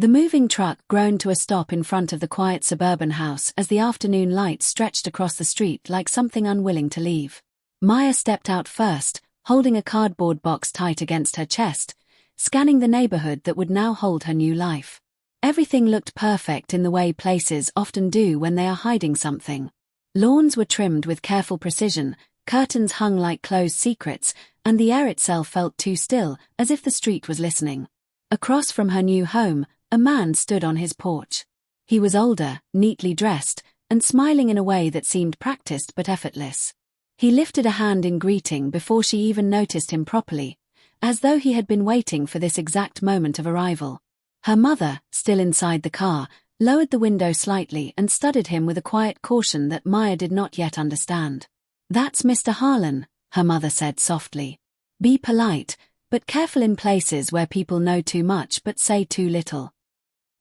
The moving truck groaned to a stop in front of the quiet suburban house as the afternoon light stretched across the street like something unwilling to leave. Maya stepped out first, holding a cardboard box tight against her chest, scanning the neighborhood that would now hold her new life. Everything looked perfect in the way places often do when they are hiding something. Lawns were trimmed with careful precision, curtains hung like closed secrets, and the air itself felt too still, as if the street was listening. Across from her new home, a man stood on his porch. He was older, neatly dressed, and smiling in a way that seemed practiced but effortless. He lifted a hand in greeting before she even noticed him properly, as though he had been waiting for this exact moment of arrival. Her mother, still inside the car, lowered the window slightly and studied him with a quiet caution that Maya did not yet understand. "That's Mr. Harlan," her mother said softly. "Be polite, but careful in places where people know too much but say too little."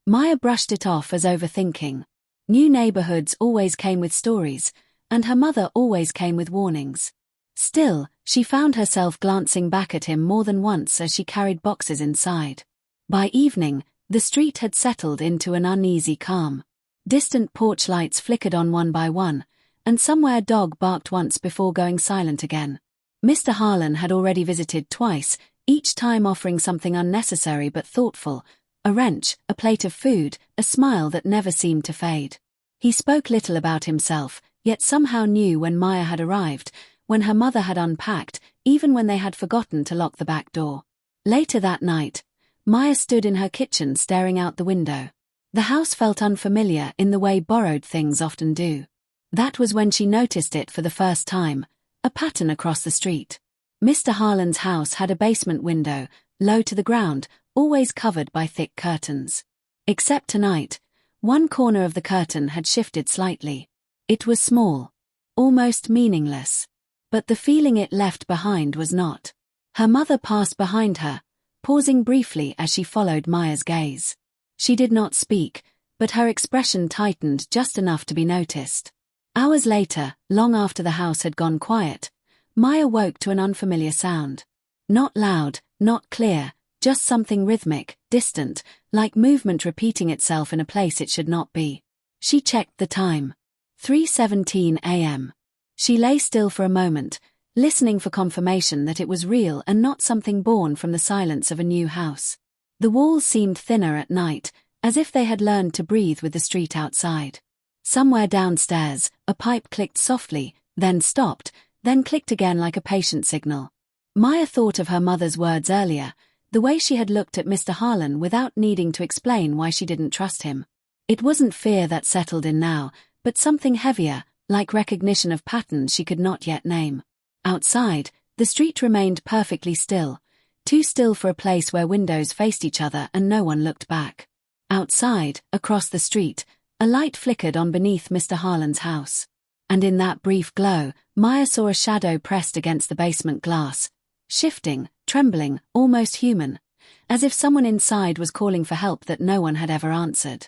Maya brushed it off as overthinking. New neighborhoods always came with stories, and her mother always came with warnings. Still, she found herself glancing back at him more than once as she carried boxes inside. By evening, the street had settled into an uneasy calm. Distant porch lights flickered on one by one, and somewhere a dog barked once before going silent again. Mr. Harlan had already visited twice, each time offering something unnecessary but thoughtful: a wrench, a plate of food, a smile that never seemed to fade. He spoke little about himself, yet somehow knew when Maya had arrived, when her mother had unpacked, even when they had forgotten to lock the back door. Later that night, Maya stood in her kitchen staring out the window. The house felt unfamiliar in the way borrowed things often do. That was when she noticed it for the first time: a pattern across the street. Mr. Harlan's house had a basement window, low to the ground, always covered by thick curtains. Except tonight, one corner of the curtain had shifted slightly. It was small, almost meaningless. But the feeling it left behind was not. Her mother passed behind her, pausing briefly as she followed Maya's gaze. She did not speak, but her expression tightened just enough to be noticed. Hours later, long after the house had gone quiet, Maya woke to an unfamiliar sound. Not loud, not clear, just something rhythmic, distant, like movement repeating itself in a place it should not be. She checked the time. 3:17 a.m. She lay still for a moment, listening for confirmation that it was real and not something born from the silence of a new house. The walls seemed thinner at night, as if they had learned to breathe with the street outside. Somewhere downstairs, a pipe clicked softly, then stopped, then clicked again like a patient signal. Maya thought of her mother's words earlier, the way she had looked at Mr. Harlan without needing to explain why she didn't trust him. It wasn't fear that settled in now, but something heavier, like recognition of patterns she could not yet name. Outside, the street remained perfectly still, too still for a place where windows faced each other and no one looked back. Outside, across the street, a light flickered on beneath Mr. Harlan's house. And in that brief glow, Maya saw a shadow pressed against the basement glass, shifting, trembling, almost human, as if someone inside was calling for help that no one had ever answered.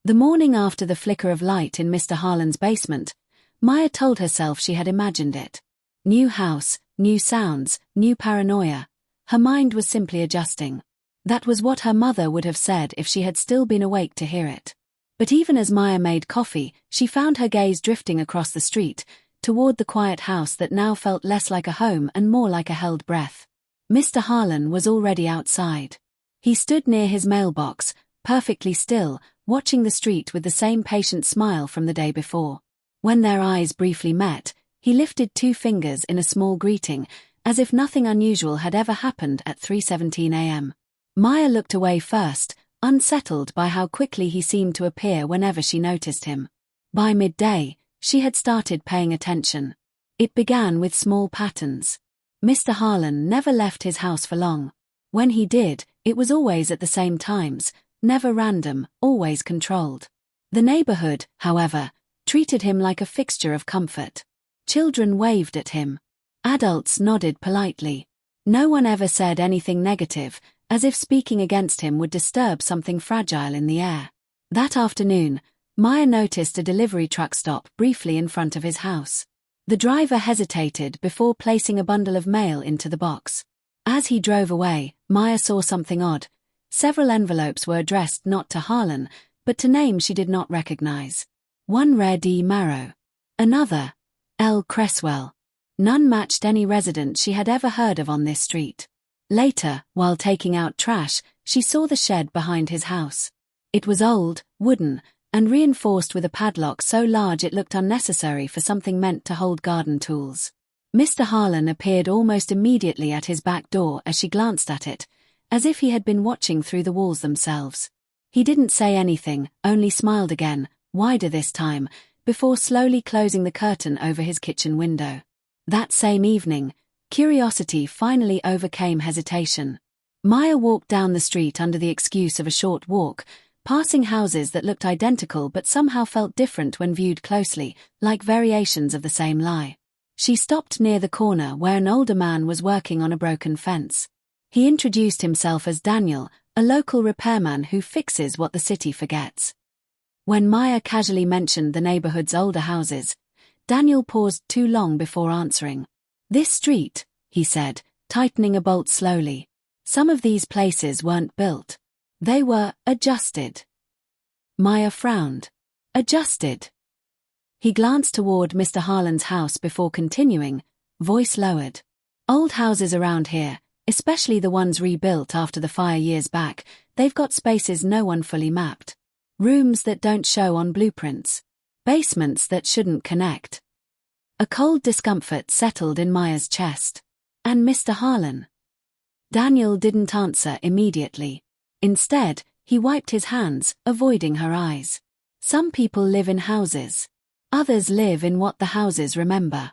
The morning after the flicker of light in Mr. Harlan's basement, Maya told herself she had imagined it. New house, new sounds, new paranoia. Her mind was simply adjusting. That was what her mother would have said if she had still been awake to hear it. But even as Maya made coffee, she found her gaze drifting across the street, toward the quiet house that now felt less like a home and more like a held breath. Mr. Harlan was already outside. He stood near his mailbox, perfectly still, watching the street with the same patient smile from the day before. When their eyes briefly met, he lifted 2 fingers in a small greeting, as if nothing unusual had ever happened at 3:17 a.m. Maya looked away first, unsettled by how quickly he seemed to appear whenever she noticed him. By midday, she had started paying attention. It began with small patterns. Mr. Harlan never left his house for long. When he did, it was always at the same times, never random, always controlled. The neighborhood, however, treated him like a fixture of comfort. Children waved at him. Adults nodded politely. No one ever said anything negative, as if speaking against him would disturb something fragile in the air. That afternoon, Maya noticed a delivery truck stop briefly in front of his house. The driver hesitated before placing a bundle of mail into the box. As he drove away, Maya saw something odd. Several envelopes were addressed not to Harlan, but to names she did not recognize. One read E. Marrow. Another, L. Cresswell. None matched any resident she had ever heard of on this street. Later, while taking out trash, she saw the shed behind his house. It was old, wooden, and reinforced with a padlock so large it looked unnecessary for something meant to hold garden tools. Mr. Harlan appeared almost immediately at his back door as she glanced at it, as if he had been watching through the walls themselves. He didn't say anything, only smiled again, wider this time, before slowly closing the curtain over his kitchen window. That same evening, curiosity finally overcame hesitation. Maya walked down the street under the excuse of a short walk, passing houses that looked identical but somehow felt different when viewed closely, like variations of the same lie. She stopped near the corner where an older man was working on a broken fence. He introduced himself as Daniel, a local repairman who fixes what the city forgets. When Maya casually mentioned the neighborhood's older houses, Daniel paused too long before answering. "This street," he said, tightening a bolt slowly. "Some of these places weren't built. They were adjusted." Maya frowned. "Adjusted?" He glanced toward Mr. Harlan's house before continuing, voice lowered. "Old houses around here, especially the ones rebuilt after the fire years back, they've got spaces no one fully mapped. Rooms that don't show on blueprints. Basements that shouldn't connect." A cold discomfort settled in Maya's chest. "And Mr. Harlan?" Daniel didn't answer immediately. Instead, he wiped his hands, avoiding her eyes. "Some people live in houses. Others live in what the houses remember."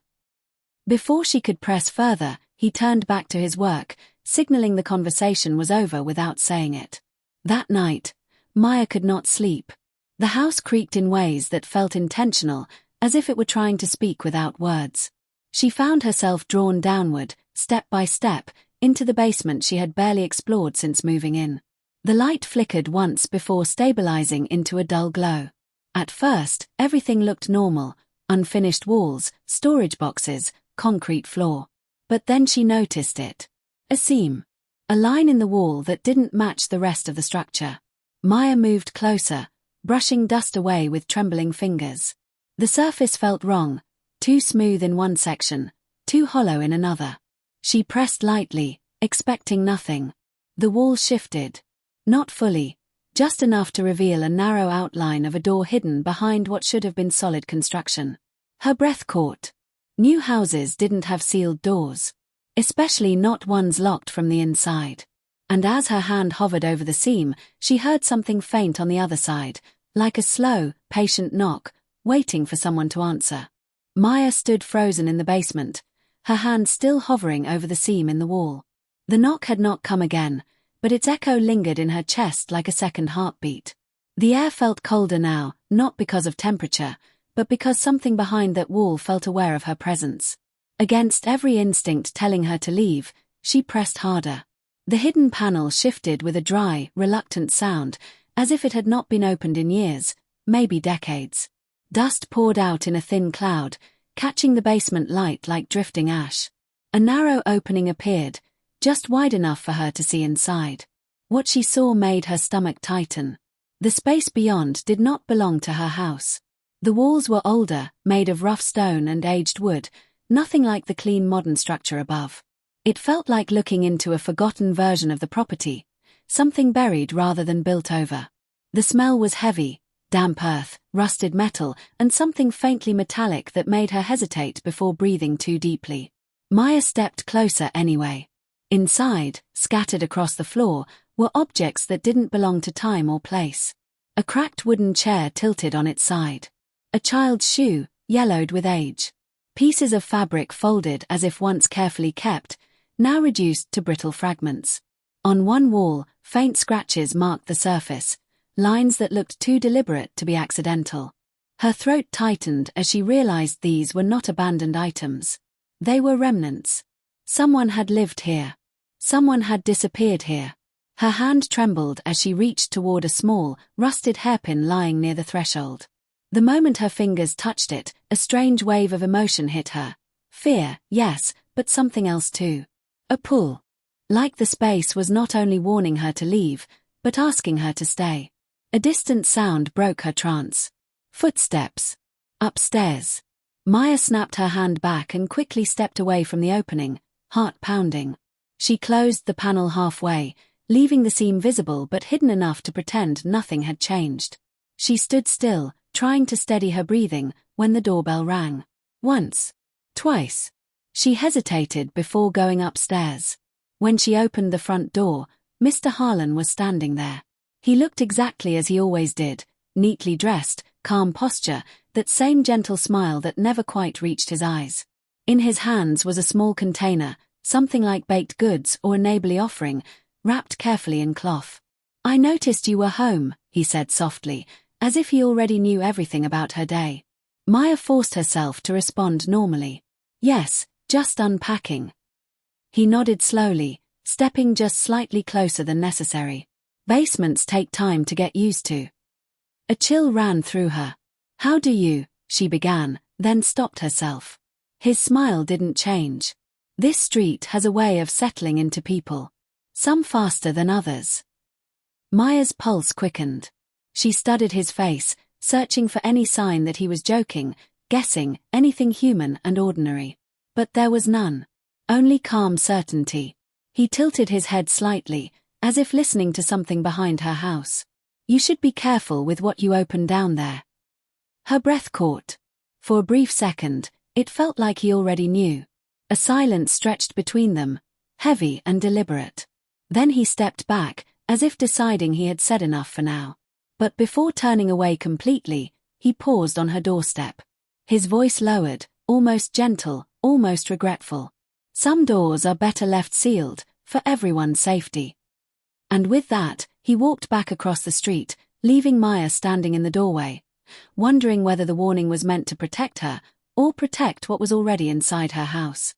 Before she could press further, he turned back to his work, signaling the conversation was over without saying it. That night, Maya could not sleep. The house creaked in ways that felt intentional, as if it were trying to speak without words. She found herself drawn downward, step by step, into the basement she had barely explored since moving in. The light flickered once before stabilizing into a dull glow. At first, everything looked normal: unfinished walls, storage boxes, concrete floor. But then she noticed it. A seam. A line in the wall that didn't match the rest of the structure. Maya moved closer, brushing dust away with trembling fingers. The surface felt wrong, too smooth in one section, too hollow in another. She pressed lightly, expecting nothing. The wall shifted. Not fully, just enough to reveal a narrow outline of a door hidden behind what should have been solid construction. Her breath caught. New houses didn't have sealed doors, especially not ones locked from the inside. And as her hand hovered over the seam, she heard something faint on the other side, like a slow, patient knock, waiting for someone to answer. Maya stood frozen in the basement, her hand still hovering over the seam in the wall. The knock had not come again, but its echo lingered in her chest like a second heartbeat. The air felt colder now, not because of temperature, but because something behind that wall felt aware of her presence. Against every instinct telling her to leave, she pressed harder. The hidden panel shifted with a dry, reluctant sound, as if it had not been opened in years, maybe decades. Dust poured out in a thin cloud, catching the basement light like drifting ash. A narrow opening appeared, just wide enough for her to see inside. What she saw made her stomach tighten. The space beyond did not belong to her house. The walls were older, made of rough stone and aged wood, nothing like the clean modern structure above. It felt like looking into a forgotten version of the property, something buried rather than built over. The smell was heavy, damp earth, rusted metal, and something faintly metallic that made her hesitate before breathing too deeply. Maya stepped closer anyway. Inside, scattered across the floor, were objects that didn't belong to time or place. A cracked wooden chair tilted on its side. A child's shoe, yellowed with age. Pieces of fabric folded as if once carefully kept, now reduced to brittle fragments. On one wall, faint scratches marked the surface, lines that looked too deliberate to be accidental. Her throat tightened as she realized these were not abandoned items. They were remnants. Someone had lived here. Someone had disappeared here. Her hand trembled as she reached toward a small, rusted hairpin lying near the threshold. The moment her fingers touched it, a strange wave of emotion hit her. Fear, yes, but something else too. A pull. Like the space was not only warning her to leave, but asking her to stay. A distant sound broke her trance. Footsteps. Upstairs. Maya snapped her hand back and quickly stepped away from the opening, heart pounding. She closed the panel halfway, leaving the seam visible but hidden enough to pretend nothing had changed. She stood still, trying to steady her breathing, when the doorbell rang. Once. Twice. She hesitated before going upstairs. When she opened the front door, Mr. Harlan was standing there. He looked exactly as he always did, neatly dressed, calm posture, that same gentle smile that never quite reached his eyes. In his hands was a small container, something like baked goods or a neighborly offering, wrapped carefully in cloth. "I noticed you were home," he said softly, as if he already knew everything about her day. Maya forced herself to respond normally. "Yes, just unpacking." He nodded slowly, stepping just slightly closer than necessary. Basements take time to get used to. A chill ran through her. "How do you," she began, then stopped herself. His smile didn't change. This street has a way of settling into people. Some faster than others. Maya's pulse quickened. She studied his face, searching for any sign that he was joking, guessing anything human and ordinary. But there was none. Only calm certainty. He tilted his head slightly, as if listening to something behind her house. "You should be careful with what you open down there." Her breath caught. For a brief second, it felt like he already knew. A silence stretched between them, heavy and deliberate. Then he stepped back, as if deciding he had said enough for now. But before turning away completely, he paused on her doorstep. His voice lowered, almost gentle, almost regretful. "Some doors are better left sealed, for everyone's safety." And with that, he walked back across the street, leaving Maya standing in the doorway, wondering whether the warning was meant to protect her, or protect what was already inside her house.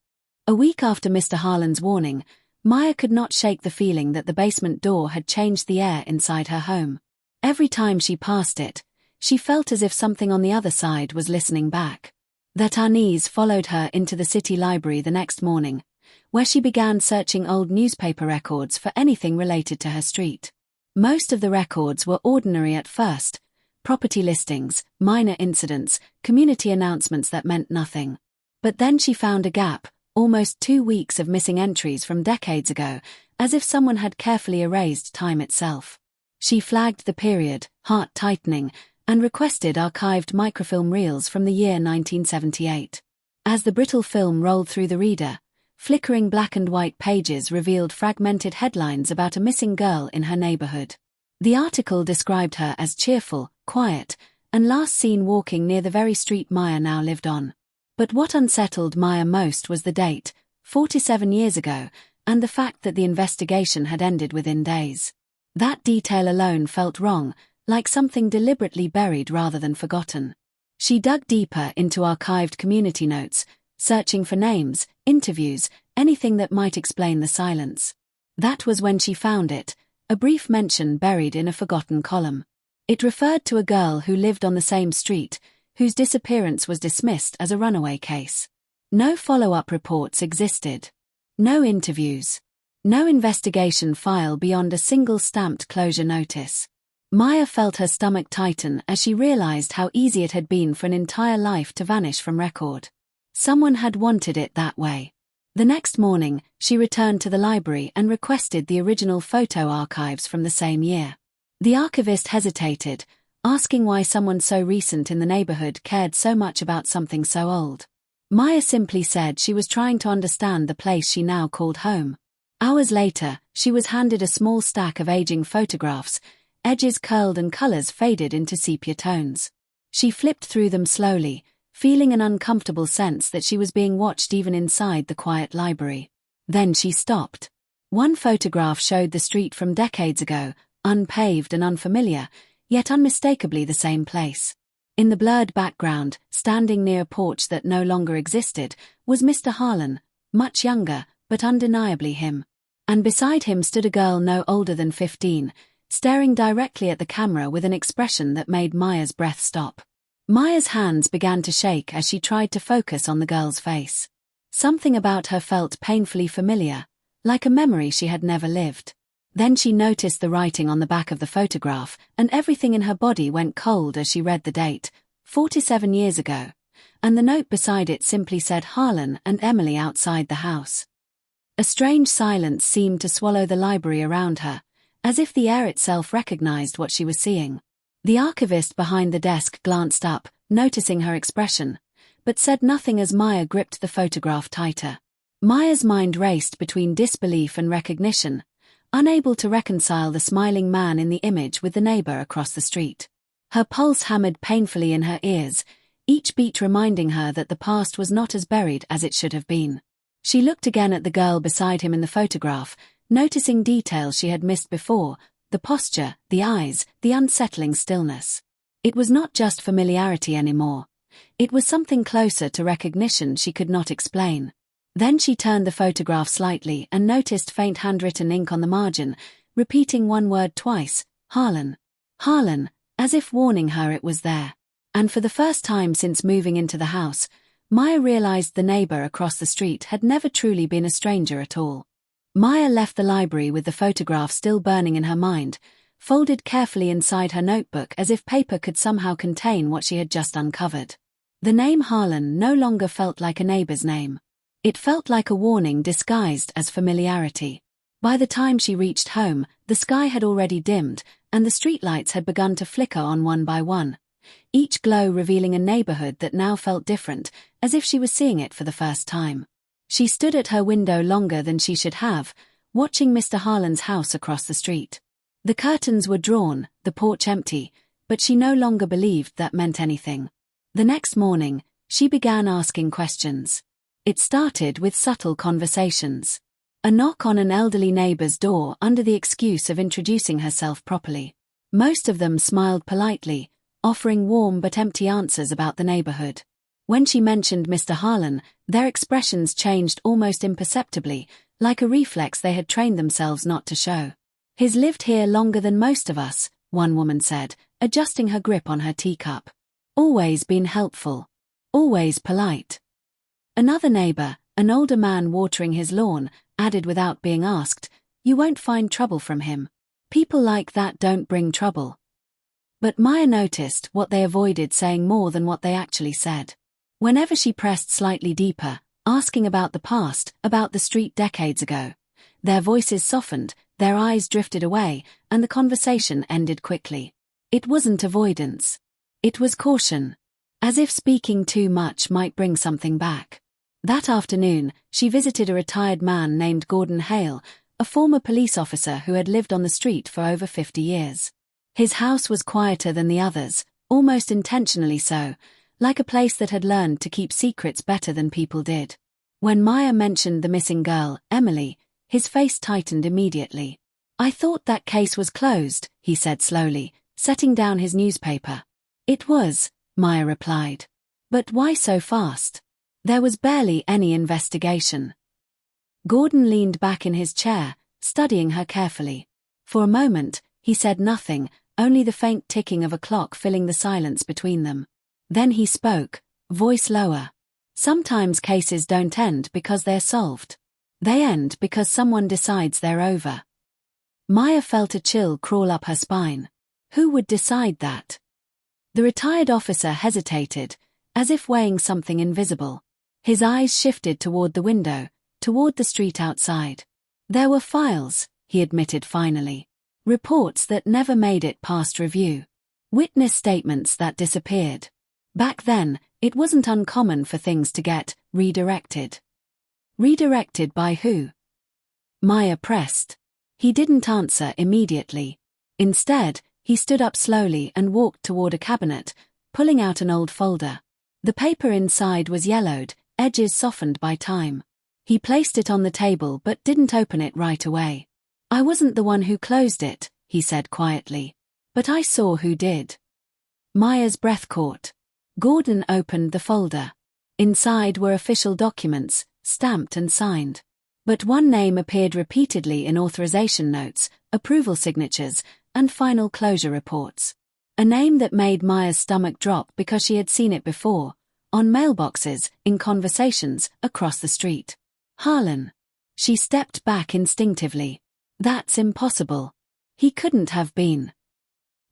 A week after Mr. Harlan's warning, Maya could not shake the feeling that the basement door had changed the air inside her home. Every time she passed it, she felt as if something on the other side was listening back. That unease followed her into the city library the next morning, where she began searching old newspaper records for anything related to her street. Most of the records were ordinary at first: property listings, minor incidents, community announcements that meant nothing. But then she found a gap, almost 2 weeks of missing entries from decades ago, as if someone had carefully erased time itself. She flagged the period, heart tightening, and requested archived microfilm reels from the year 1978. As the brittle film rolled through the reader, flickering black and white pages revealed fragmented headlines about a missing girl in her neighborhood. The article described her as cheerful, quiet, and last seen walking near the very street Maya now lived on. But what unsettled Maya most was the date, 47 years ago, and the fact that the investigation had ended within days. That detail alone felt wrong, like something deliberately buried rather than forgotten. She dug deeper into archived community notes, searching for names, interviews, anything that might explain the silence. That was when she found it, a brief mention buried in a forgotten column. It referred to a girl who lived on the same street, whose disappearance was dismissed as a runaway case. No follow-up reports existed. No interviews. No investigation file beyond a single stamped closure notice. Maya felt her stomach tighten as she realized how easy it had been for an entire life to vanish from record. Someone had wanted it that way. The next morning, she returned to the library and requested the original photo archives from the same year. The archivist hesitated, asking why someone so recent in the neighborhood cared so much about something so old. Maya simply said she was trying to understand the place she now called home. Hours later, she was handed a small stack of aging photographs, edges curled and colors faded into sepia tones. She flipped through them slowly, feeling an uncomfortable sense that she was being watched even inside the quiet library. Then she stopped. One photograph showed the street from decades ago, unpaved and unfamiliar, yet unmistakably the same place. In the blurred background, standing near a porch that no longer existed, was Mr. Harlan, much younger, but undeniably him. And beside him stood a girl no older than 15, staring directly at the camera with an expression that made Maya's breath stop. Maya's hands began to shake as she tried to focus on the girl's face. Something about her felt painfully familiar, like a memory she had never lived. Then she noticed the writing on the back of the photograph, and everything in her body went cold as she read the date, 47 years ago, and the note beside it simply said Harlan and Emily outside the house. A strange silence seemed to swallow the library around her, as if the air itself recognized what she was seeing. The archivist behind the desk glanced up, noticing her expression, but said nothing as Maya gripped the photograph tighter. Maya's mind raced between disbelief and recognition, unable to reconcile the smiling man in the image with the neighbor across the street. Her pulse hammered painfully in her ears, each beat reminding her that the past was not as buried as it should have been. She looked again at the girl beside him in the photograph, noticing details she had missed before, the posture, the eyes, the unsettling stillness. It was not just familiarity anymore. It was something closer to recognition she could not explain. Then she turned the photograph slightly and noticed faint handwritten ink on the margin, repeating one word twice, Harlan. Harlan, as if warning her it was there. And for the first time since moving into the house, Maya realized the neighbor across the street had never truly been a stranger at all. Maya left the library with the photograph still burning in her mind, folded carefully inside her notebook as if paper could somehow contain what she had just uncovered. The name Harlan no longer felt like a neighbor's name. It felt like a warning disguised as familiarity. By the time she reached home, the sky had already dimmed, and the streetlights had begun to flicker on one by one, each glow revealing a neighborhood that now felt different, as if she was seeing it for the first time. She stood at her window longer than she should have, watching Mr. Harlan's house across the street. The curtains were drawn, the porch empty, but she no longer believed that meant anything. The next morning, she began asking questions. It started with subtle conversations. A knock on an elderly neighbor's door under the excuse of introducing herself properly. Most of them smiled politely, offering warm but empty answers about the neighborhood. When she mentioned Mr. Harlan, their expressions changed almost imperceptibly, like a reflex they had trained themselves not to show. He's lived here longer than most of us, one woman said, adjusting her grip on her teacup. Always been helpful. Always polite. Another neighbor, an older man watering his lawn, added without being asked, "You won't find trouble from him. People like that don't bring trouble." But Maya noticed what they avoided saying more than what they actually said. Whenever she pressed slightly deeper, asking about the past, about the street decades ago, their voices softened, their eyes drifted away, and the conversation ended quickly. It wasn't avoidance. It was caution. As if speaking too much might bring something back. That afternoon, she visited a retired man named Gordon Hale, a former police officer who had lived on the street for over 50 years. His house was quieter than the others, almost intentionally so, like a place that had learned to keep secrets better than people did. When Maya mentioned the missing girl, Emily, his face tightened immediately. "I thought that case was closed," he said slowly, setting down his newspaper. "It was," Maya replied. "But why so fast? There was barely any investigation." Gordon leaned back in his chair, studying her carefully. For a moment, he said nothing, only the faint ticking of a clock filling the silence between them. Then he spoke, voice lower. "Sometimes cases don't end because they're solved. They end because someone decides they're over." Maya felt a chill crawl up her spine. Who would decide that? The retired officer hesitated, as if weighing something invisible. His eyes shifted toward the window, toward the street outside. "There were files," he admitted finally. "Reports that never made it past review. Witness statements that disappeared. Back then, it wasn't uncommon for things to get redirected." Redirected by who? Maya pressed. He didn't answer immediately. Instead, he stood up slowly and walked toward a cabinet, pulling out an old folder. The paper inside was yellowed, edges softened by time. He placed it on the table but didn't open it right away. "I wasn't the one who closed it," he said quietly. "But I saw who did." Maya's breath caught. Gordon opened the folder. Inside were official documents, stamped and signed. But one name appeared repeatedly in authorization notes, approval signatures, and final closure reports. A name that made Maya's stomach drop because she had seen it before, on mailboxes, in conversations, across the street. Harlan. She stepped back instinctively. That's impossible. He couldn't have been.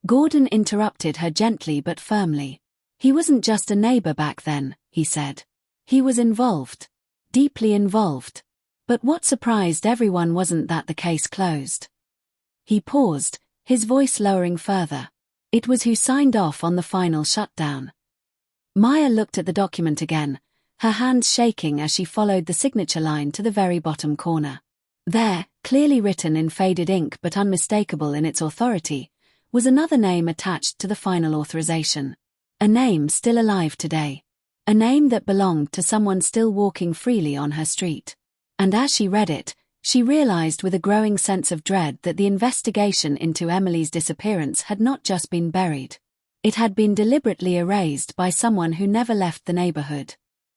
Gordon interrupted her gently but firmly. He wasn't just a neighbor back then, he said. He was involved. Deeply involved. But what surprised everyone wasn't that the case closed. He paused, his voice lowering further. It was who signed off on the final shutdown. Maya looked at the document again, her hands shaking as she followed the signature line to the very bottom corner. There, clearly written in faded ink but unmistakable in its authority, was another name attached to the final authorization. A name still alive today. A name that belonged to someone still walking freely on her street. And as she read it, she realized with a growing sense of dread that the investigation into Emily's disappearance had not just been buried. It had been deliberately erased by someone who never left the neighborhood.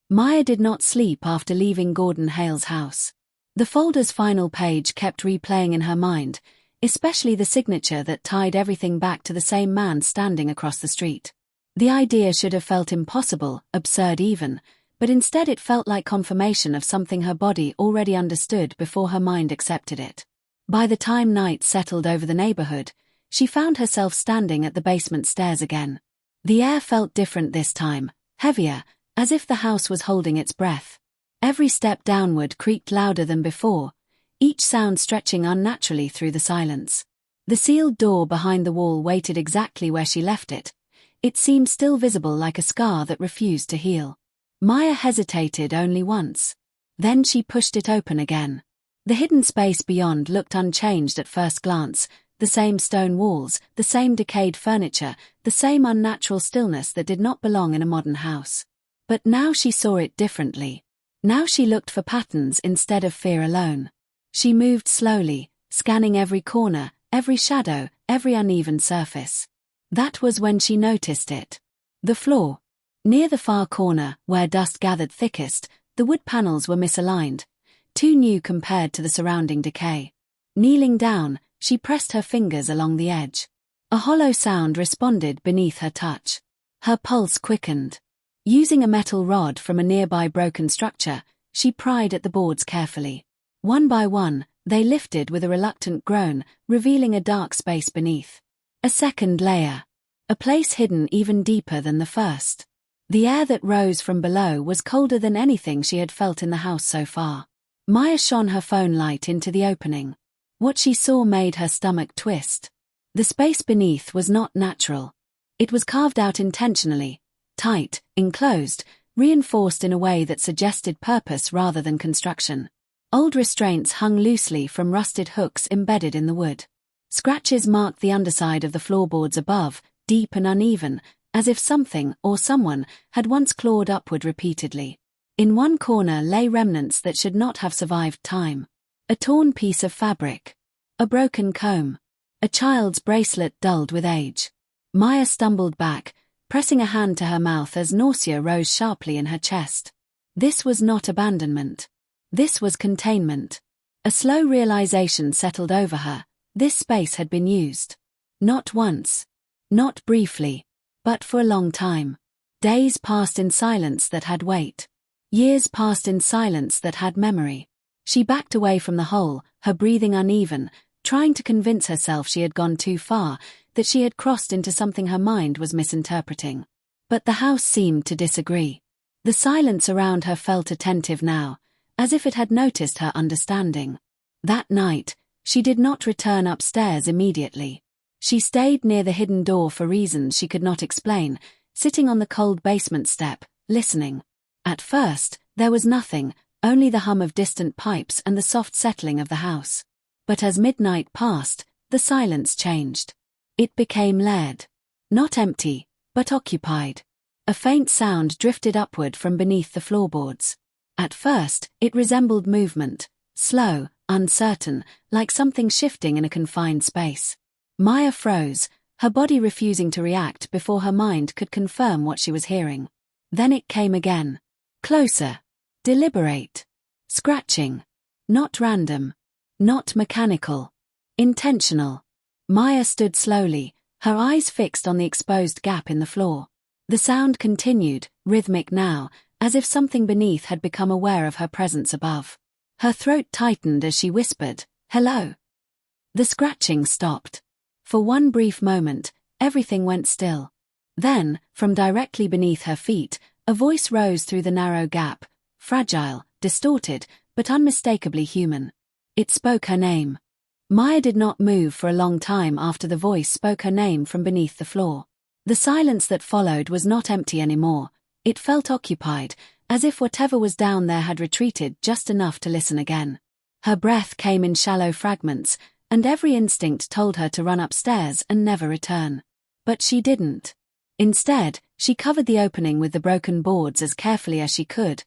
Maya did not sleep after leaving Gordon Hale's house. The folder's final page kept replaying in her mind, especially the signature that tied everything back to the same man standing across the street. The idea should have felt impossible, absurd even, but instead it felt like confirmation of something her body already understood before her mind accepted it. By the time night settled over the neighborhood, she found herself standing at the basement stairs again. The air felt different this time, heavier, as if the house was holding its breath. Every step downward creaked louder than before, each sound stretching unnaturally through the silence. The sealed door behind the wall waited exactly where she left it. It seemed still visible like a scar that refused to heal. Maya hesitated only once. Then she pushed it open again. The hidden space beyond looked unchanged at first glance, the same stone walls, the same decayed furniture, the same unnatural stillness that did not belong in a modern house. But now she saw it differently. Now she looked for patterns instead of fear alone. She moved slowly, scanning every corner, every shadow, every uneven surface. That was when she noticed it. The floor. Near the far corner, where dust gathered thickest, the wood panels were misaligned, too new compared to the surrounding decay. Kneeling down, she pressed her fingers along the edge. A hollow sound responded beneath her touch. Her pulse quickened. Using a metal rod from a nearby broken structure, she pried at the boards carefully. One by one, they lifted with a reluctant groan, revealing a dark space beneath. A second layer. A place hidden even deeper than the first. The air that rose from below was colder than anything she had felt in the house so far. Maya shone her phone light into the opening. What she saw made her stomach twist. The space beneath was not natural. It was carved out intentionally, tight, enclosed, reinforced in a way that suggested purpose rather than construction. Old restraints hung loosely from rusted hooks embedded in the wood. Scratches marked the underside of the floorboards above, deep and uneven, as if something or someone had once clawed upward repeatedly. In one corner lay remnants that should not have survived time. A torn piece of fabric. A broken comb. A child's bracelet dulled with age. Maya stumbled back, pressing a hand to her mouth as nausea rose sharply in her chest. This was not abandonment. This was containment. A slow realization settled over her. This space had been used. Not once. Not briefly. But for a long time. Days passed in silence that had weight. Years passed in silence that had memory. She backed away from the hole, her breathing uneven, trying to convince herself she had gone too far, that she had crossed into something her mind was misinterpreting. But the house seemed to disagree. The silence around her felt attentive now, as if it had noticed her understanding. That night, she did not return upstairs immediately. She stayed near the hidden door for reasons she could not explain, sitting on the cold basement step, listening. At first, there was nothing, only the hum of distant pipes and the soft settling of the house. But as midnight passed, the silence changed. It became layered. Not empty, but occupied. A faint sound drifted upward from beneath the floorboards. At first, it resembled movement, slow, uncertain, like something shifting in a confined space. Maya froze, her body refusing to react before her mind could confirm what she was hearing. Then it came again. Closer. Deliberate. Scratching. Not random. Not mechanical. Intentional. Maya stood slowly, her eyes fixed on the exposed gap in the floor. The sound continued, rhythmic now, as if something beneath had become aware of her presence above. Her throat tightened as she whispered, "Hello." The scratching stopped. For one brief moment, everything went still. Then, from directly beneath her feet, a voice rose through the narrow gap, fragile, distorted, but unmistakably human. It spoke her name. Maya did not move for a long time after the voice spoke her name from beneath the floor. The silence that followed was not empty anymore. It felt occupied, as if whatever was down there had retreated just enough to listen again. Her breath came in shallow fragments, and every instinct told her to run upstairs and never return. But she didn't. Instead, she covered the opening with the broken boards as carefully as she could,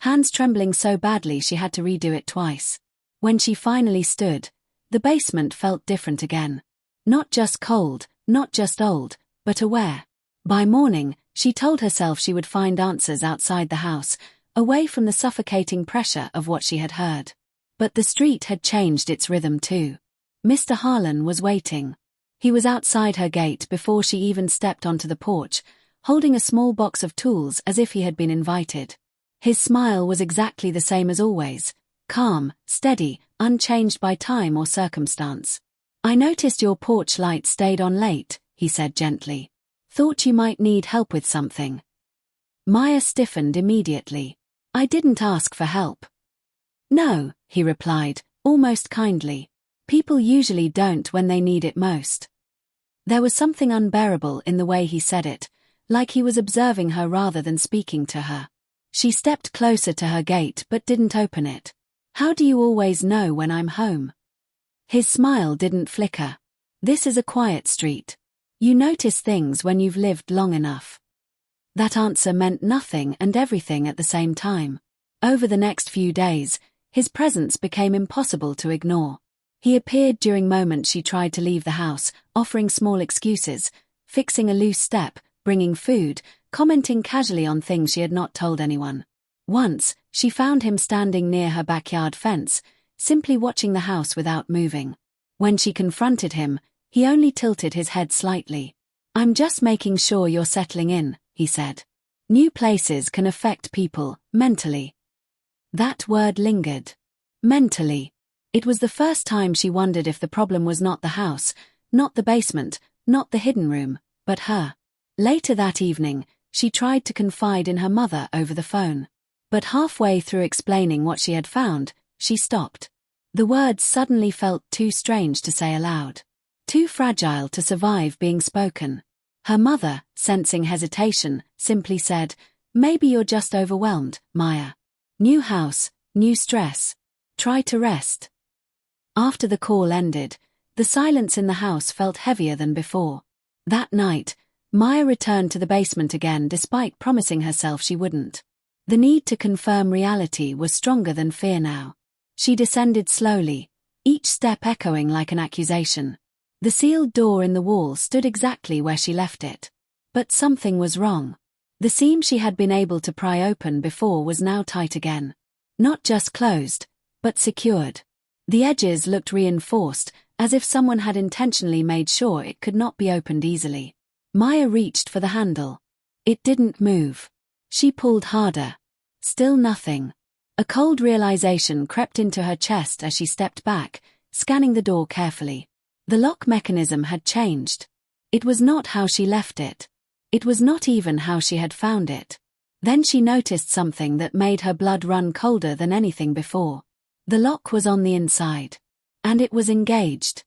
hands trembling so badly she had to redo it twice. When she finally stood, the basement felt different again. Not just cold, not just old, but aware. By morning, she told herself she would find answers outside the house, away from the suffocating pressure of what she had heard. But the street had changed its rhythm too. Mr. Harlan was waiting. He was outside her gate before she even stepped onto the porch, holding a small box of tools as if he had been invited. His smile was exactly the same as always, calm, steady, unchanged by time or circumstance. "I noticed your porch light stayed on late," he said gently. "Thought you might need help with something." Maya stiffened immediately. "I didn't ask for help." "No," he replied, almost kindly. "People usually don't when they need it most." There was something unbearable in the way he said it, like he was observing her rather than speaking to her. She stepped closer to her gate but didn't open it. "How do you always know when I'm home?" His smile didn't flicker. "This is a quiet street. You notice things when you've lived long enough." That answer meant nothing and everything at the same time. Over the next few days, his presence became impossible to ignore. He appeared during moments she tried to leave the house, offering small excuses, fixing a loose step, bringing food, commenting casually on things she had not told anyone. Once, she found him standing near her backyard fence, simply watching the house without moving. When she confronted him, he only tilted his head slightly. "I'm just making sure you're settling in," he said. "New places can affect people, mentally." That word lingered. Mentally. It was the first time she wondered if the problem was not the house, not the basement, not the hidden room, but her. Later that evening, she tried to confide in her mother over the phone. But halfway through explaining what she had found, she stopped. The words suddenly felt too strange to say aloud. Too fragile to survive being spoken. Her mother, sensing hesitation, simply said, "Maybe you're just overwhelmed, Maya. New house, new stress. Try to rest." After the call ended, the silence in the house felt heavier than before. That night, Maya returned to the basement again despite promising herself she wouldn't. The need to confirm reality was stronger than fear now. She descended slowly, each step echoing like an accusation. The sealed door in the wall stood exactly where she left it. But something was wrong. The seam she had been able to pry open before was now tight again. Not just closed, but secured. The edges looked reinforced, as if someone had intentionally made sure it could not be opened easily. Maya reached for the handle. It didn't move. She pulled harder. Still nothing. A cold realization crept into her chest as she stepped back, scanning the door carefully. The lock mechanism had changed. It was not how she left it. It was not even how she had found it. Then she noticed something that made her blood run colder than anything before. The lock was on the inside. And it was engaged.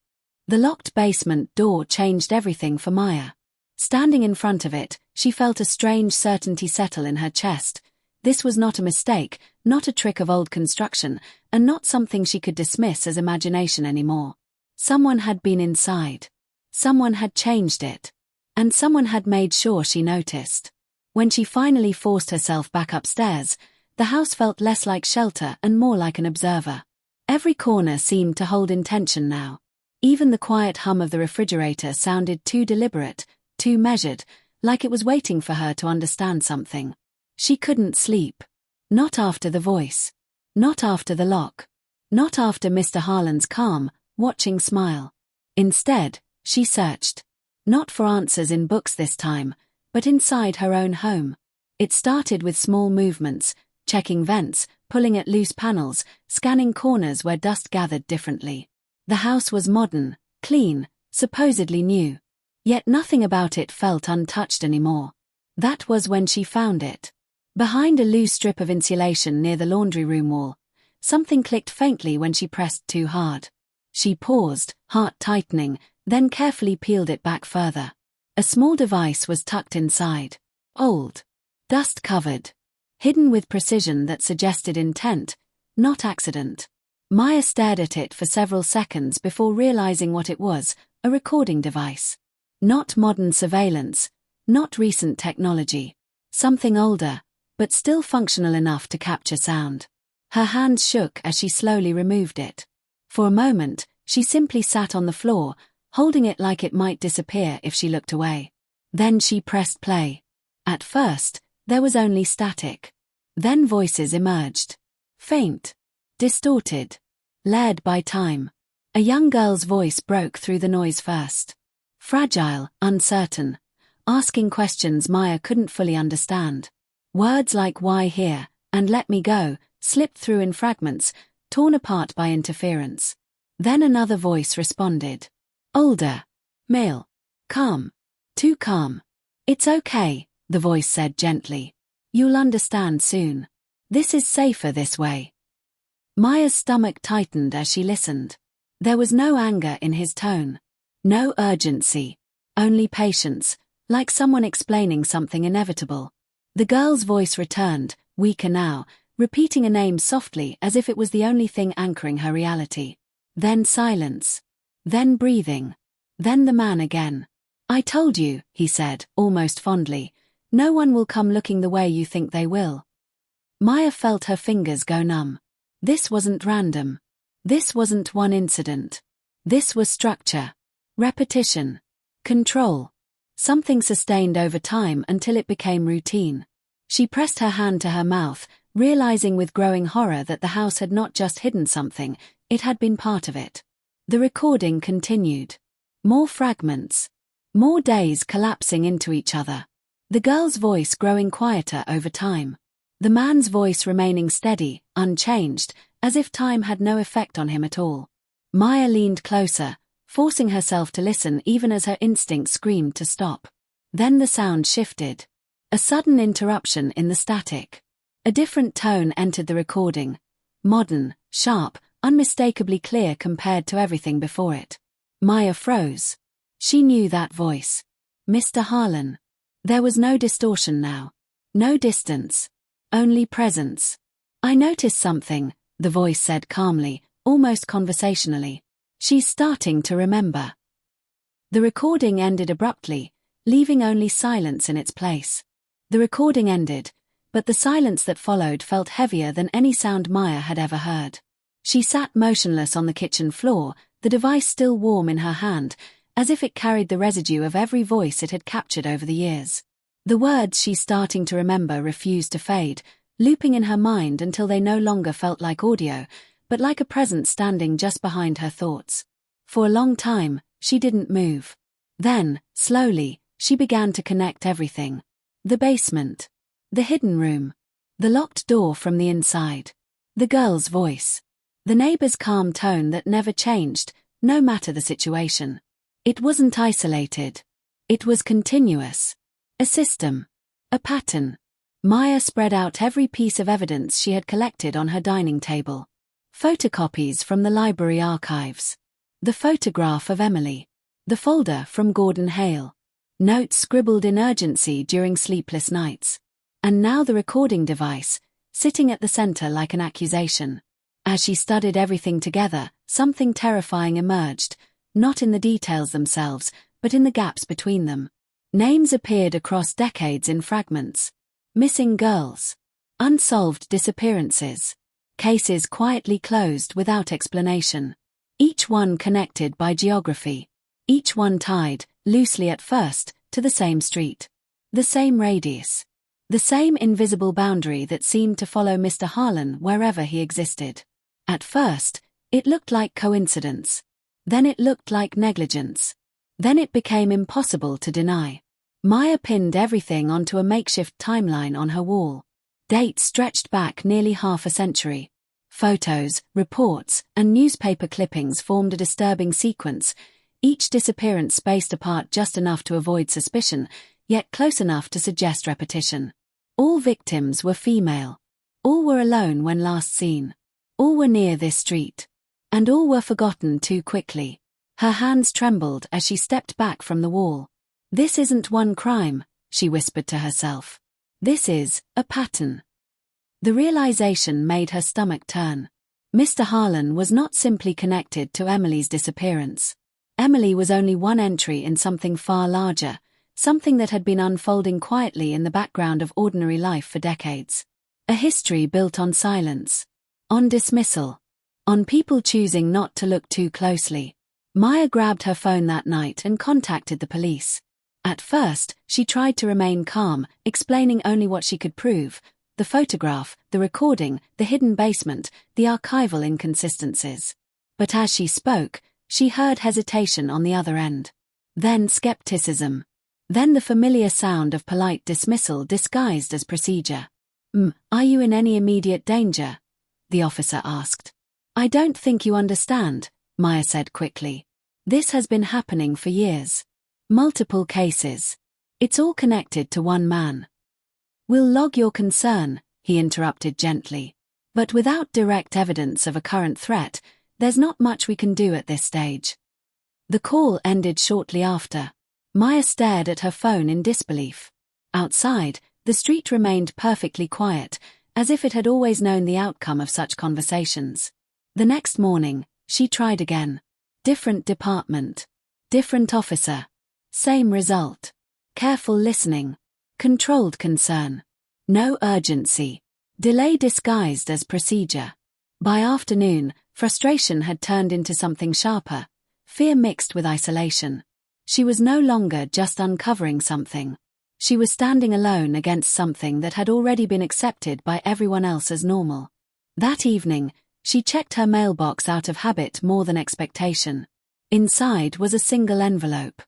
The locked basement door changed everything for Maya. Standing in front of it, she felt a strange certainty settle in her chest. This was not a mistake, not a trick of old construction, and not something she could dismiss as imagination anymore. Someone had been inside. Someone had changed it. And someone had made sure she noticed. When she finally forced herself back upstairs, the house felt less like shelter and more like an observer. Every corner seemed to hold intention now. Even the quiet hum of the refrigerator sounded too deliberate, too measured, like it was waiting for her to understand something. She couldn't sleep. Not after the voice. Not after the lock. Not after Mr. Harlan's calm, watching smile. Instead, she searched. Not for answers in books this time, but inside her own home. It started with small movements, checking vents, pulling at loose panels, scanning corners where dust gathered differently. The house was modern, clean, supposedly new. Yet nothing about it felt untouched anymore. That was when she found it. Behind a loose strip of insulation near the laundry room wall, something clicked faintly when she pressed too hard. She paused, heart tightening, then carefully peeled it back further. A small device was tucked inside. Old. Dust-covered. Hidden with precision that suggested intent, not accident. Maya stared at it for several seconds before realizing what it was, a recording device. Not modern surveillance, not recent technology. Something older, but still functional enough to capture sound. Her hands shook as she slowly removed it. For a moment, she simply sat on the floor, holding it like it might disappear if she looked away. Then she pressed play. At first, there was only static. Then voices emerged. Faint. Distorted. Layered by time. A young girl's voice broke through the noise first. Fragile, uncertain. Asking questions Maya couldn't fully understand. Words like "why here" and "let me go" slipped through in fragments, torn apart by interference. Then another voice responded. Older. Male. Calm. Too calm. It's okay, the voice said gently. You'll understand soon. This is safer this way. Maya's stomach tightened as she listened. There was no anger in his tone. No urgency. Only patience, like someone explaining something inevitable. The girl's voice returned, weaker now, repeating a name softly as if it was the only thing anchoring her reality. Then silence. Then breathing. Then the man again. I told you, he said, almost fondly. No one will come looking the way you think they will. Maya felt her fingers go numb. This wasn't random. This wasn't one incident. This was structure. Repetition. Control. Something sustained over time until it became routine. She pressed her hand to her mouth, realizing with growing horror that the house had not just hidden something, it had been part of it. The recording continued. More fragments. More days collapsing into each other. The girl's voice growing quieter over time. The man's voice remaining steady, unchanged, as if time had no effect on him at all. Maya leaned closer, forcing herself to listen even as her instinct screamed to stop. Then the sound shifted. A sudden interruption in the static. A different tone entered the recording. Modern, sharp, unmistakably clear compared to everything before it. Maya froze. She knew that voice. Mr. Harlan. There was no distortion now. No distance. Only presence. I noticed something, the voice said calmly, almost conversationally. She's starting to remember. The recording ended abruptly, leaving only silence in its place. The recording ended, but the silence that followed felt heavier than any sound Maya had ever heard. She sat motionless on the kitchen floor, the device still warm in her hand, as if it carried the residue of every voice it had captured over the years. The words she's starting to remember refused to fade, looping in her mind until they no longer felt like audio, but like a presence standing just behind her thoughts. For a long time, she didn't move. Then, slowly, she began to connect everything. The basement. The hidden room. The locked door from the inside. The girl's voice. The neighbor's calm tone that never changed, no matter the situation. It wasn't isolated. It was continuous. A system. A pattern. Maya spread out every piece of evidence she had collected on her dining table. Photocopies from the library archives. The photograph of Emily. The folder from Gordon Hale. Notes scribbled in urgency during sleepless nights. And now the recording device, sitting at the center like an accusation. As she studied everything together, something terrifying emerged, not in the details themselves, but in the gaps between them. Names appeared across decades in fragments. Missing girls. Unsolved disappearances. Cases quietly closed without explanation. Each one connected by geography. Each one tied, loosely at first, to the same street. The same radius. The same invisible boundary that seemed to follow Mr. Harlan wherever he existed. At first, it looked like coincidence. Then it looked like negligence. Then it became impossible to deny. Maya pinned everything onto a makeshift timeline on her wall. Dates stretched back nearly half a century. Photos, reports, and newspaper clippings formed a disturbing sequence, each disappearance spaced apart just enough to avoid suspicion, yet close enough to suggest repetition. All victims were female. All were alone when last seen. All were near this street. And all were forgotten too quickly. Her hands trembled as she stepped back from the wall. "This isn't one crime," she whispered to herself. "This is a pattern." The realization made her stomach turn. Mr. Harlan was not simply connected to Emily's disappearance. Emily was only one entry in something far larger, something that had been unfolding quietly in the background of ordinary life for decades. A history built on silence, on dismissal, on people choosing not to look too closely. Maya grabbed her phone that night and contacted the police. At first, she tried to remain calm, explaining only what she could prove: the photograph, the recording, the hidden basement, the archival inconsistencies. But as she spoke, she heard hesitation on the other end. Then skepticism. Then the familiar sound of polite dismissal disguised as procedure. Are you in any immediate danger?" the officer asked. "I don't think you understand," Maya said quickly. "This has been happening for years. Multiple cases. It's all connected to one man." "We'll log your concern," he interrupted gently. "But without direct evidence of a current threat, there's not much we can do at this stage." The call ended shortly after. Maya stared at her phone in disbelief. Outside, the street remained perfectly quiet, as if it had always known the outcome of such conversations. The next morning, she tried again. Different department. Different officer. Same result. Careful listening. Controlled concern. No urgency. Delay disguised as procedure. By afternoon, frustration had turned into something sharper, fear mixed with isolation. She was no longer just uncovering something. She was standing alone against something that had already been accepted by everyone else as normal. That evening, she checked her mailbox out of habit more than expectation. Inside was a single envelope.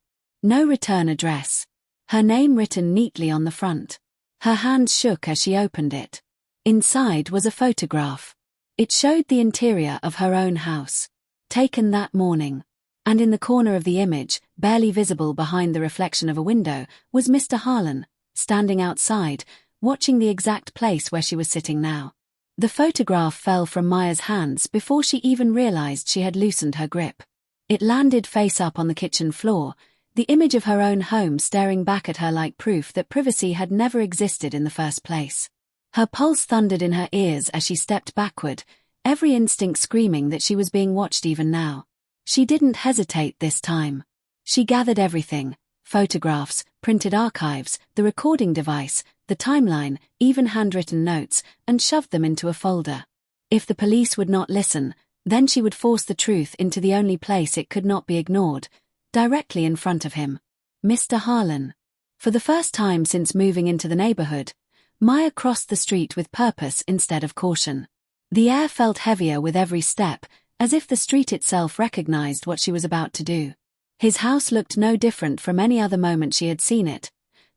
No return address. Her name written neatly on the front. Her hands shook as she opened it. Inside was a photograph. It showed the interior of her own house, taken that morning. And in the corner of the image, barely visible behind the reflection of a window, was Mr. Harlan, standing outside, watching the exact place where she was sitting now. The photograph fell from Maya's hands before she even realized she had loosened her grip. It landed face up on the kitchen floor, the image of her own home staring back at her like proof that privacy had never existed in the first place. Her pulse thundered in her ears as she stepped backward, every instinct screaming that she was being watched even now. She didn't hesitate this time. She gathered everything: photographs, printed archives, the recording device, the timeline, even handwritten notes, and shoved them into a folder. If the police would not listen, then she would force the truth into the only place it could not be ignored, directly in front of him. Mr. Harlan. For the first time since moving into the neighborhood, Maya crossed the street with purpose instead of caution. The air felt heavier with every step, as if the street itself recognized what she was about to do. His house looked no different from any other moment she had seen it.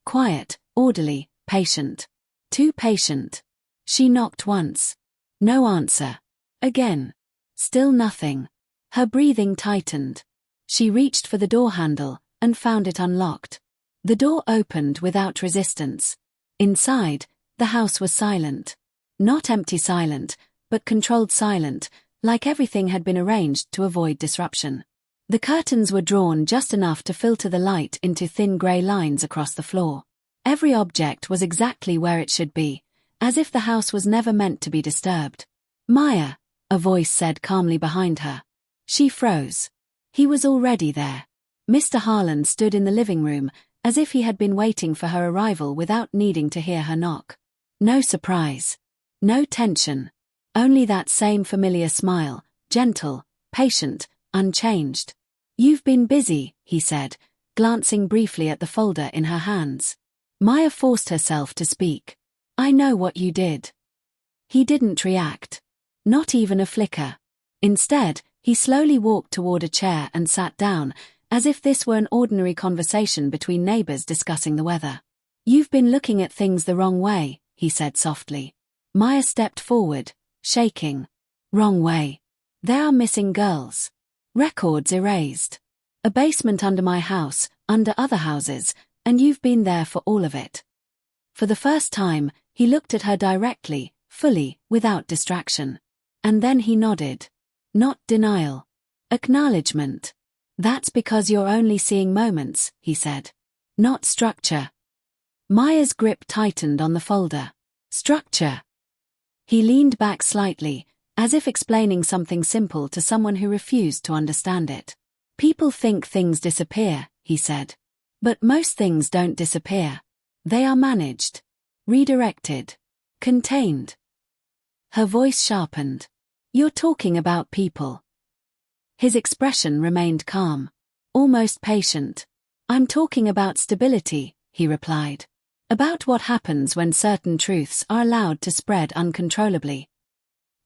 Quiet, orderly, patient. Too patient. She knocked once. No answer. Again. Still nothing. Her breathing tightened. She reached for the door handle, and found it unlocked. The door opened without resistance. Inside, the house was silent. Not empty silent, but controlled silent, like everything had been arranged to avoid disruption. The curtains were drawn just enough to filter the light into thin grey lines across the floor. Every object was exactly where it should be, as if the house was never meant to be disturbed. "Maya," a voice said calmly behind her. She froze. He was already there. Mr. Harlan stood in the living room, as if he had been waiting for her arrival without needing to hear her knock. No surprise. No tension. Only that same familiar smile, gentle, patient, unchanged. "You've been busy," he said, glancing briefly at the folder in her hands. Maya forced herself to speak. "I know what you did." He didn't react. Not even a flicker. Instead, he slowly walked toward a chair and sat down, as if this were an ordinary conversation between neighbors discussing the weather. "You've been looking at things the wrong way," he said softly. Maya stepped forward, shaking. Wrong way. There are missing girls. Records erased. A basement under my house, under other houses, and you've been there for all of it. For the first time, he looked at her directly, fully, without distraction. And then he nodded. Not denial. Acknowledgement. That's because you're only seeing moments, he said. Not structure. Maya's grip tightened on the folder. Structure. He leaned back slightly, as if explaining something simple to someone who refused to understand it. People think things disappear, he said. But most things don't disappear. They are managed. Redirected. Contained. Her voice sharpened. You're talking about people. His expression remained calm. Almost patient. I'm talking about stability, he replied. About what happens when certain truths are allowed to spread uncontrollably.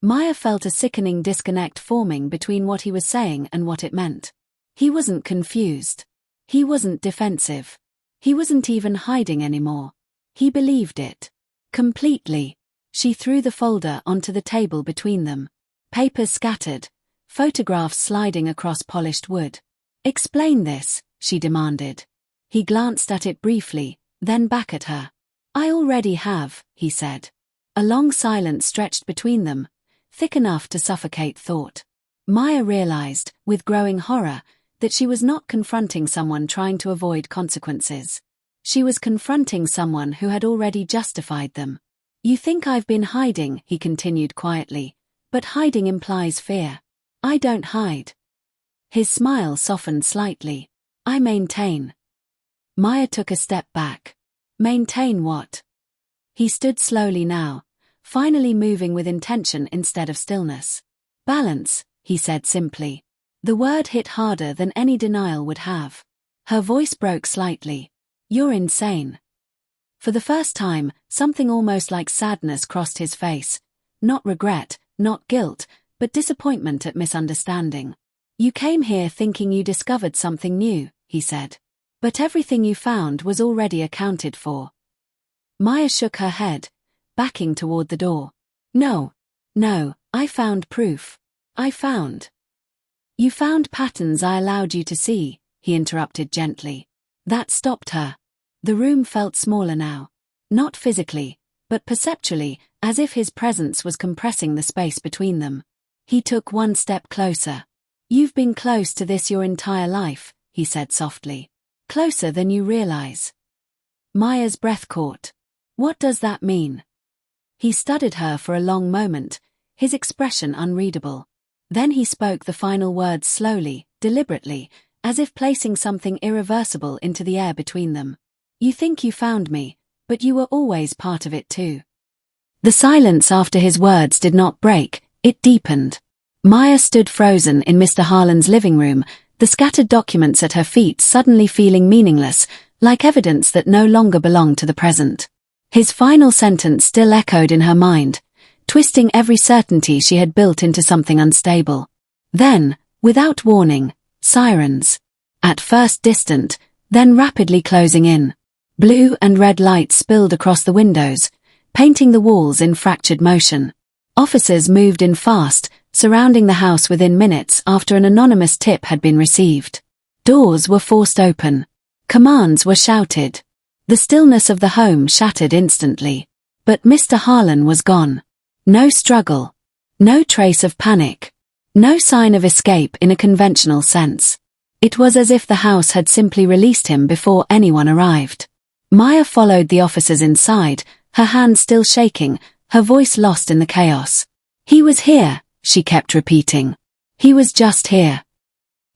Maya felt a sickening disconnect forming between what he was saying and what it meant. He wasn't confused. He wasn't defensive. He wasn't even hiding anymore. He believed it. Completely. She threw the folder onto the table between them. Papers scattered. Photographs sliding across polished wood. Explain this, she demanded. He glanced at it briefly, then back at her. I already have, he said. A long silence stretched between them, thick enough to suffocate thought. Maya realized, with growing horror, that she was not confronting someone trying to avoid consequences. She was confronting someone who had already justified them. You think I've been hiding, he continued quietly, but hiding implies fear. I don't hide. His smile softened slightly. I maintain. Maya took a step back. Maintain what? He stood slowly now, finally moving with intention instead of stillness. Balance, he said simply. The word hit harder than any denial would have. Her voice broke slightly. You're insane. For the first time, something almost like sadness crossed his face. Not regret, not guilt, but disappointment at misunderstanding. You came here thinking you discovered something new, he said. But everything you found was already accounted for. Maya shook her head, backing toward the door. No, I found proof. You found patterns I allowed you to see, he interrupted gently. That stopped her. The room felt smaller now. Not physically, but perceptually, as if his presence was compressing the space between them. He took one step closer. You've been close to this your entire life, he said softly. Closer than you realize. Maya's breath caught. What does that mean? He studied her for a long moment, his expression unreadable. Then he spoke the final words slowly, deliberately, as if placing something irreversible into the air between them. You think you found me, but you were always part of it too. The silence after his words did not break, it deepened. Maya stood frozen in Mr. Harlan's living room, the scattered documents at her feet suddenly feeling meaningless, like evidence that no longer belonged to the present. His final sentence still echoed in her mind, twisting every certainty she had built into something unstable. Then, without warning, sirens. At first distant, then rapidly closing in. Blue and red lights spilled across the windows, painting the walls in fractured motion. Officers moved in fast, surrounding the house within minutes after an anonymous tip had been received. Doors were forced open. Commands were shouted. The stillness of the home shattered instantly. But Mr. Harlan was gone. No struggle. No trace of panic. No sign of escape in a conventional sense. It was as if the house had simply released him before anyone arrived. Maya followed the officers inside, her hands still shaking, her voice lost in the chaos. He was here, she kept repeating. He was just here.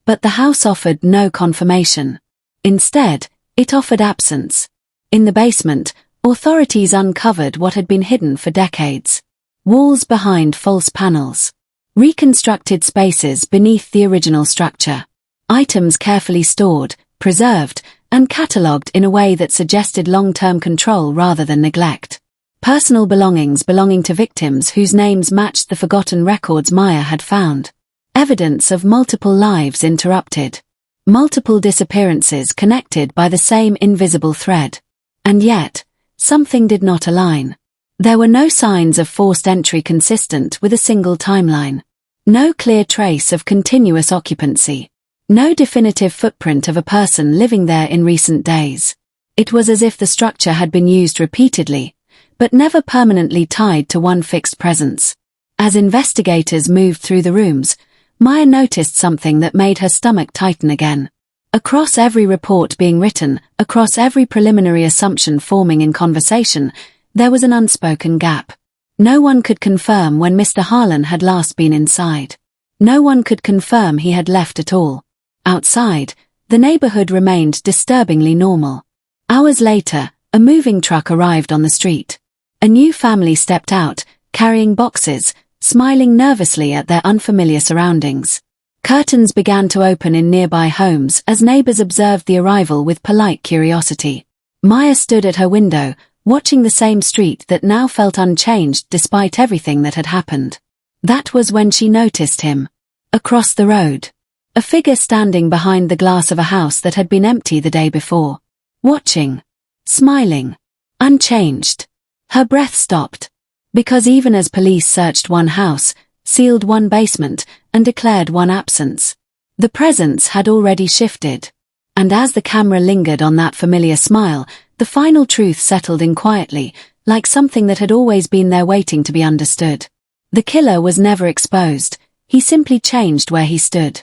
But the house offered no confirmation. Instead, it offered absence. In the basement, authorities uncovered what had been hidden for decades. Walls behind false panels. Reconstructed spaces beneath the original structure. Items carefully stored, preserved, and catalogued in a way that suggested long-term control rather than neglect. Personal belongings belonging to victims whose names matched the forgotten records Maya had found. Evidence of multiple lives interrupted. Multiple disappearances connected by the same invisible thread. And yet, something did not align. There were no signs of forced entry consistent with a single timeline. No clear trace of continuous occupancy. No definitive footprint of a person living there in recent days. It was as if the structure had been used repeatedly, but never permanently tied to one fixed presence. As investigators moved through the rooms, Maya noticed something that made her stomach tighten again. Across every report being written, across every preliminary assumption forming in conversation, there was an unspoken gap. No one could confirm when Mr. Harlan had last been inside. No one could confirm he had left at all. Outside, the neighborhood remained disturbingly normal. Hours later, a moving truck arrived on the street. A new family stepped out, carrying boxes, smiling nervously at their unfamiliar surroundings. Curtains began to open in nearby homes as neighbors observed the arrival with polite curiosity. Maya stood at her window, watching the same street that now felt unchanged despite everything that had happened. That was when she noticed him. Across the road. A figure standing behind the glass of a house that had been empty the day before. Watching. Smiling. Unchanged. Her breath stopped. Because even as police searched one house, sealed one basement, and declared one absence, the presence had already shifted. And as the camera lingered on that familiar smile, the final truth settled in quietly, like something that had always been there waiting to be understood. The killer was never exposed, he simply changed where he stood.